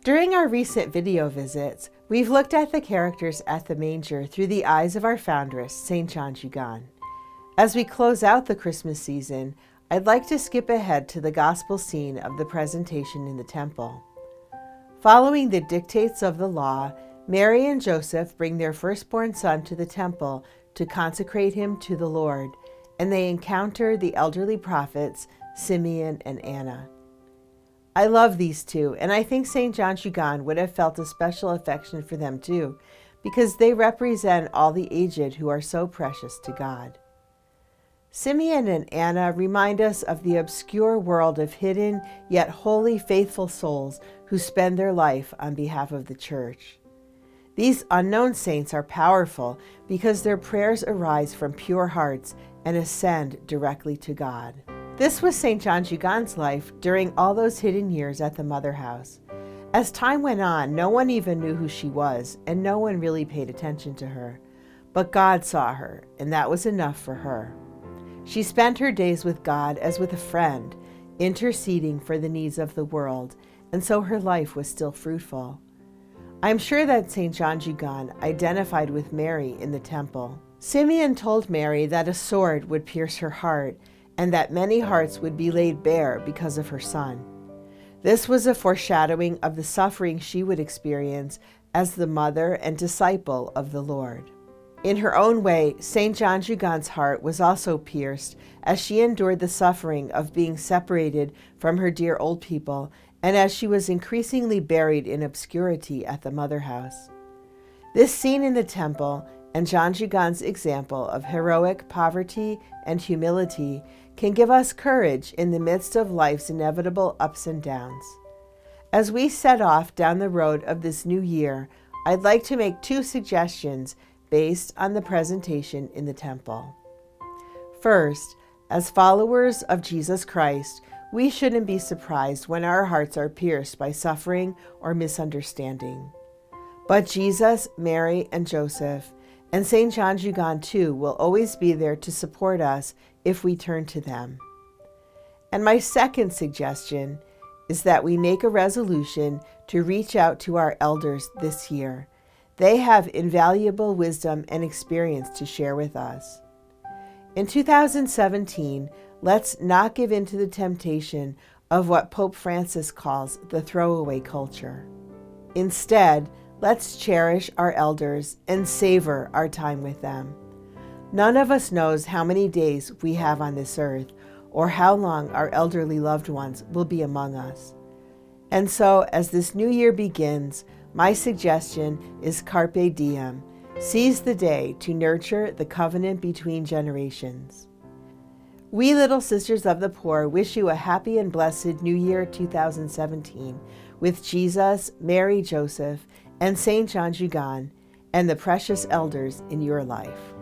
During our recent video visits, we've looked at the characters at the manger through the eyes of our foundress, St. John Jugan. As we close out the Christmas season, I'd like to skip ahead to the gospel scene of the presentation in the temple. Following the dictates of the law, Mary and Joseph bring their firstborn son to the temple to consecrate him to the Lord, and they encounter the elderly prophets, Simeon and Anna. I love these two, and I think St. John Jugan would have felt a special affection for them too, because they represent all the aged who are so precious to God. Simeon and Anna remind us of the obscure world of hidden yet holy faithful souls who spend their life on behalf of the Church. These unknown saints are powerful because their prayers arise from pure hearts and ascend directly to God. This was St. John Jugan's life during all those hidden years at the Mother House. As time went on, no one even knew who she was, and no one really paid attention to her. But God saw her, and that was enough for her. She spent her days with God as with a friend, interceding for the needs of the world, and so her life was still fruitful. I'm sure that St. John Jugan identified with Mary in the temple. Simeon told Mary that a sword would pierce her heart, and that many hearts would be laid bare because of her son. This was a foreshadowing of the suffering she would experience as the mother and disciple of the Lord. In her own way, St. John Jugan's heart was also pierced as she endured the suffering of being separated from her dear old people, and as she was increasingly buried in obscurity at the Mother House. This scene in the temple and John Jugan's example of heroic poverty and humility can give us courage in the midst of life's inevitable ups and downs. As we set off down the road of this new year, I'd like to make two suggestions based on the presentation in the temple. First, as followers of Jesus Christ, we shouldn't be surprised when our hearts are pierced by suffering or misunderstanding. But Jesus, Mary, and Joseph, and St. John Jugan too, will always be there to support us if we turn to them. And my second suggestion is that we make a resolution to reach out to our elders this year. They have invaluable wisdom and experience to share with us. In 2017, let's not give in to the temptation of what Pope Francis calls the throwaway culture. Instead, let's cherish our elders and savor our time with them. None of us knows how many days we have on this earth or how long our elderly loved ones will be among us. And so, as this new year begins, my suggestion is carpe diem. Seize the day to nurture the covenant between generations. We Little Sisters of the Poor wish you a happy and blessed New Year 2017 with Jesus, Mary, Joseph, and St. John Jugan, and the precious elders in your life.